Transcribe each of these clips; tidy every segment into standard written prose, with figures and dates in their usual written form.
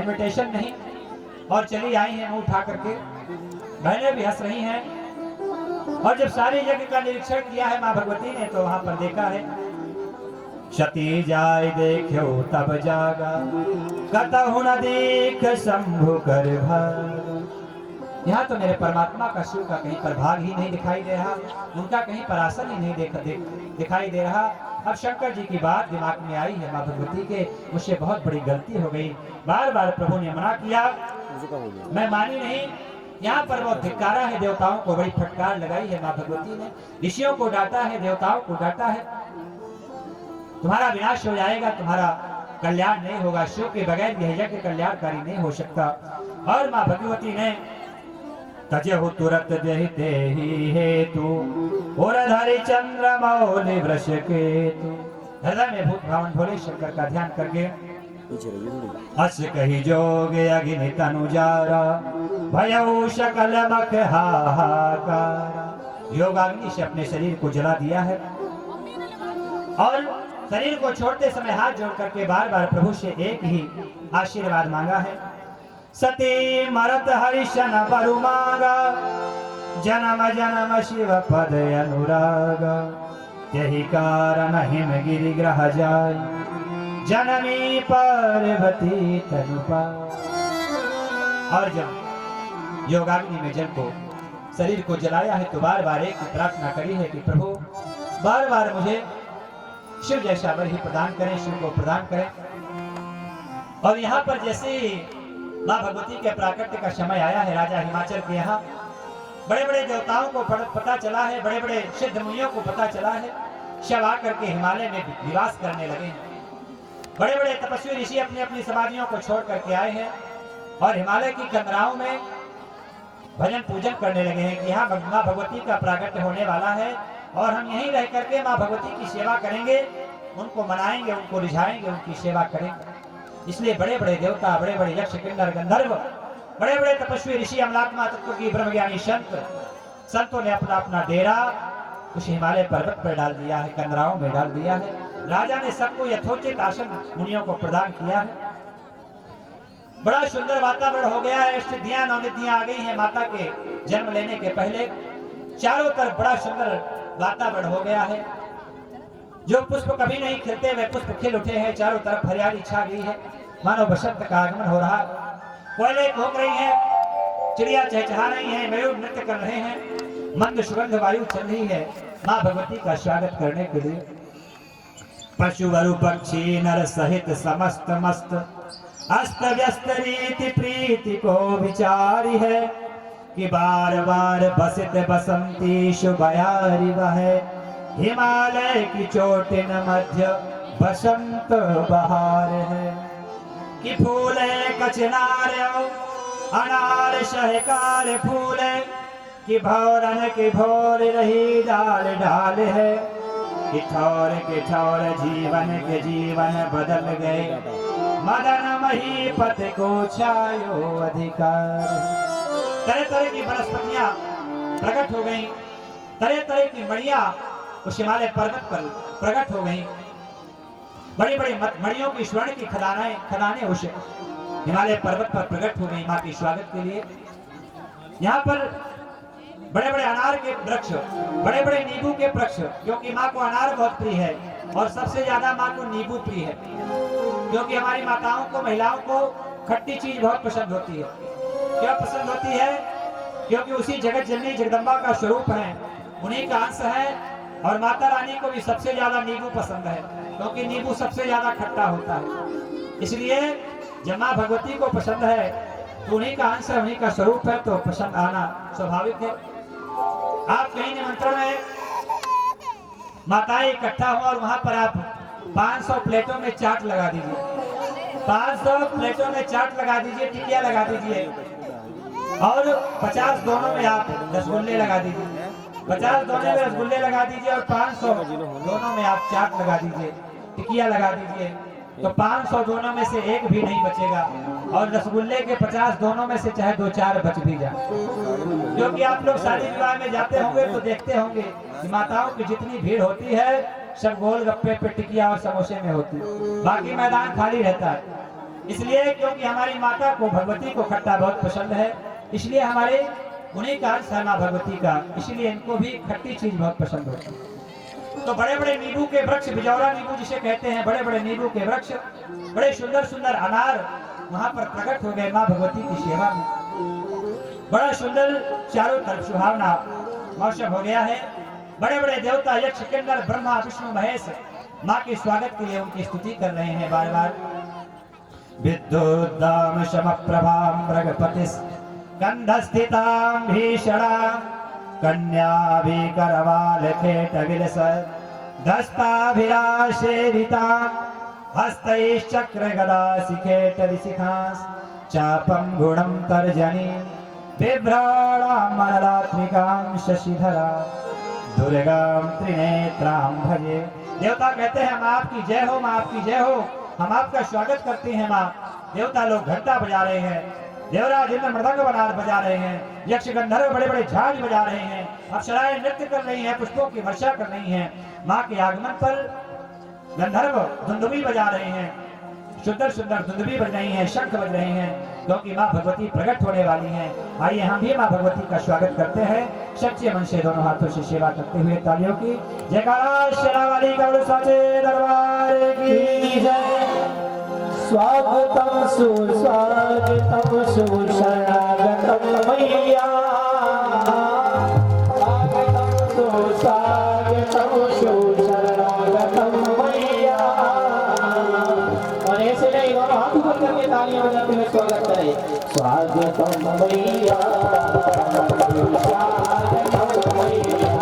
Invitation नहीं, और चली आई हैं मुंह उठा करके। बहनें भी हंस रही हैं। और जब सारे यज्ञ का निरीक्षण किया है माँ भगवती ने, तो वहां पर देखा है क्षति जाय देखो तब जागा, कतहु न देख शंभु कर भाग। यहाँ तो मेरे परमात्मा का, शिव का कहीं पर भाग ही नहीं दिखाई दे रहा, उनका कहीं पर आसन ही नहीं दिखाई दे रहा। अब शंकर जी की बात दिमाग में आई है माँ भगवती के, मुझसे बहुत बड़ी गलती हो गई, बार बार प्रभु ने मना किया, मैं मानी नहीं। यहाँ पर बहुत धिक्कारा है, देवताओं को बड़ी फटकार लगाई है माँ भगवती ने, ऋषियों को डांटा है, देवताओं को डांटा है। तुम्हारा विनाश हो जाएगा, तुम्हारा कल्याण नहीं होगा, शिव के बगैर यह यज्ञ कल्याणकारी नहीं हो सकता। और माँ भगवती ने तजहु तुरत जहिते ही हेतु, और धरि चंद्र मौलि वृष केतु। हृदय में भूत भावन भोले शंकर का ध्यान करके अस कही जोग अग्नि तनु जारा, भयउ सकल मख हाहाकार। योगाग्नि से अपने शरीर को जला दिया है, और शरीर को छोड़ते समय हाथ जोड़ करके बार बार प्रभु से एक ही आशीर्वाद मांगा है, सती मरत हरिशन बरु मांगा, जन्म जन्म शिव पद अनुराग, यही कारण हिम गिरि ग्रह जाय, जननी पार्वती तनुपा। और जब योगाग्नि में जल को, शरीर को जलाया है, तो बार बार एक प्रार्थना करी है कि प्रभु बार बार मुझे शिव जैसा वर ही प्रदान करें, शिव को प्रदान करें। और यहाँ पर जैसे माँ भगवती के प्राकट्य का समय आया है, राजा हिमाचल के यहाँ बड़े बड़े देवताओं को पता चला है, बड़े बड़े सिद्ध मुनियों को पता चला है, शिव आकर के हिमालय में निवास करने लगे हैं। बड़े बड़े तपस्वी ऋषि अपनी अपनी समाधियों को छोड़ करके आए हैं, और हिमालय की कंदराओं में भजन पूजन करने लगे हैं कि यहाँ माँ भगवती का प्राकट्य होने वाला है, और हम यहीं रह करके माँ भगवती की सेवा करेंगे, उनको मनाएंगे, उनको रिझाएंगे, उनकी सेवा करेंगे। इसलिए बड़े बड़े देवता, बड़े बड़े यक्ष किन्नर गंधर्व, बड़े बड़े तपस्वी ऋषि, अमलात्मा तत्व की ब्रह्मज्ञानी संतों ने अपना अपना डेरा उस हिमालय पर्वत पर डाल दिया है, कंदराओं में डाल दिया है। राजा ने सबको यथोचित आसन मुनियों को प्रदान किया है। बड़ा सुंदर वातावरण हो गया है, सिद्धियां नवनिधियां आ गई हैं माता के जन्म लेने के पहले। चारों तरफ बड़ा सुंदर वातावरण हो गया है, जो पुष्प कभी नहीं खिलते वे पुष्प खिल उठे हैं, चारों तरफ हरियाली छा गई है, मानो बसंत का आगमन हो रहा। कोयले घूम रही है, चिड़िया चहचहा रही है, मयूर नृत्य कर रहे हैं, मंद सुगंध वायु चल रही है माँ भगवती का स्वागत करने के लिए। पशु वरु पक्षी नर सहित समस्त मस्त, अस्त व्यस्त रीति प्रीति को विचारी है, कि बार बार बसित बसंती शुभयारी वह, हिमालय की चोटिन मध्य बसंत बहार है। कि फूले कचनार अनार सहकार फूले, कि भौरन की भौर रही डाल डाल है, कि ठौर जीवन के जीवन बदल गए, मदन मही पथ को छायो अधिकार। तरह तरह की वनस्पतियां प्रकट हो गई, तरह तरह की मणियां उस हिमालय पर्वत पर प्रकट हो गई। बड़ी बड़ी मणियों की स्वर्ण की खदानें उस हिमालय पर्वत पर प्रकट हो गई माँ के स्वागत के लिए। यहाँ पर बड़े बड़े अनार के वृक्ष, बड़े बड़े नींबू के वृक्ष, क्योंकि माँ को अनार बहुत प्रिय है, और सबसे ज्यादा माँ को नींबू प्रिय है, क्योंकि हमारी माताओं को, महिलाओं को खट्टी चीज बहुत पसंद होती है। क्यों पसंद होती है? क्योंकि उसी जगत जननी जगदम्बा का स्वरूप है, उन्हीं का अंश है। और माता रानी को भी सबसे ज्यादा नींबू पसंद है, क्योंकि नींबू सबसे ज्यादा खट्टा होता है। इसलिए जब माँ भगवती को पसंद है तो उन्हीं का अंश है, उन्हीं का स्वरूप है, तो पसंद आना स्वाभाविक है। आप कहीं निमंत्रण में माताएं इकट्ठा हो, और वहां पर आप 500 प्लेटों में चाट लगा दीजिए, 500 प्लेटों में चाट लगा दीजिए, टिकिया लगा दीजिए, और 50 दोनों में आप रसगुल्ले लगा दीजिए, 50 दोनों में रसगुल्ले लगा दीजिए, और 500 दोनों में आप चाट लगा दीजिए, टिकिया लगा दीजिए, तो 500 दोनों में से एक भी नहीं बचेगा, और रसगुल्ले के 50 दोनों में से चाहे 2-4 बच भी जाए। क्योंकि आप लोग शादी विवाह में जाते होंगे तो देखते होंगे कि माताओं की जितनी भीड़ होती है सब गोल गप्पे पे टिकिया और समोसे में होती है, बाकी मैदान खाली रहता है। इसलिए क्योंकि हमारी माता को भगवती को खट्टा बहुत पसंद है, इसलिए हमारे उन्हीं का अंश है माँ भगवती का, इसलिए इनको भी खट्टी चीज बहुत पसंद होती है। तो बड़े बड़े नींबू के वृक्ष, बिजौरा नींबू जिसे कहते हैं, बड़े बड़े नींबू के वृक्ष, बड़े सुंदर सुंदर अनार वहां पर प्रकट हो गए माँ भगवती की सेवा में। बड़ा सुंदर चारों तरफ सुहावना मौसम हो गया है। बड़े बड़े देवता यक्ष किन्नर ब्रह्मा विष्णु महेश माँ के स्वागत के लिए उनकी स्तुति कर रहे हैं बार बार। विद्युद्दाम शमप्रभां मृगपतिस् कंधस्थितां भीषणां कन्याभिकरवालखेटविलसत् दस्ताभिरासेवितां हस्तैश्चक्रगदाशिखेटविशिखांश्च चापं गुणं तर्जनीं बिभ्राणां मललात्मिकां शशिधरा दुर्गां त्रिनेत्रां भजे। देवता कहते हैं हम आपकी जय हो, माँ आपकी जय हो, हम आपका स्वागत करते हैं माँ। देवता लोग घंटा बजा रहे हैं, देवराज इंद्र मृदंग बजा रहे हैं, यक्ष गंधर्व बड़े बड़े झांझ बजा रहे हैं, अप्सराएं नृत्य कर रही हैं, पुष्पों की वर्षा कर रही हैं। माँ के आगमन पर गंधर्व धुंधुबी बजा रहे हैं, सुंदर सुंदर धुंधुबी बज रही हैं, शंख बज रहे हैं, क्योंकि माँ भगवती प्रकट होने वाली हैं। आइए हम भी माँ भगवती का स्वागत करते हैं सच्चे मन से, दोनों हाथों से सेवा करते हुए तालियों की जयकारा। शेरावाली का साचे दरबार की जय। स्वागतम सुस्वागतम सुशरणागतम मैया, स्वागतम सुस्वागतम सुशरणागतम मैया। और ऐसे नहीं, दोनों हाथ ऊपर करके तालियां बजाते हुए स्वागत करें। स्वागतम मैया, स्वागतम मैया,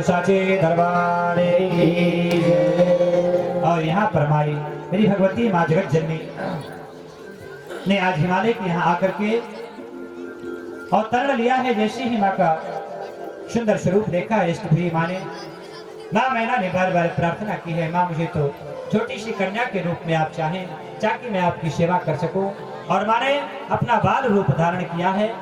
साचे दरबार की। और यहाँ पर माई मेरी भगवती माँ जगत जननी ने आज हिमालय के यहाँ आकर के अवतरण लिया है। जैसे ही माँ का सुंदर स्वरूप देखा है इष्ट भी माँ ने, माँ मैना ने बार बार प्रार्थना की है, माँ मुझे तो छोटी सी कन्या के रूप में आप चाहें ताकि मैं आपकी सेवा कर सकूं। और माँ ने अपना बाल रूप धारण किया है।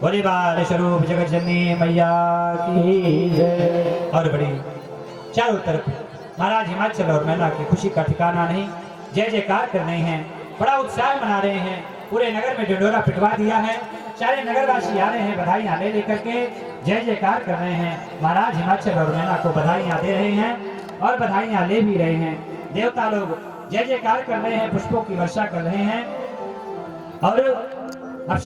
बोले बाल स्वरूप जगत जननी मैया की जय। और बड़ी चारों तरफ महाराज हिमाचल और मैना की खुशी का ठिकाना नहीं, जय जयकार कर रहे हैं, बड़ा उत्साह मना रहे हैं। पूरे नगर में ढिंढोरा पिटवा दिया है, सारे नगरवासी आ रहे हैं बधाइयां ले लेकर के, जय जयकार कर रहे हैं। महाराज हिमाचल और मैना को बधाइयां दे रहे हैं और बधाइयां ले भी रहे हैं। देवता लोग जय जयकार कर रहे हैं, पुष्पों की वर्षा कर रहे हैं और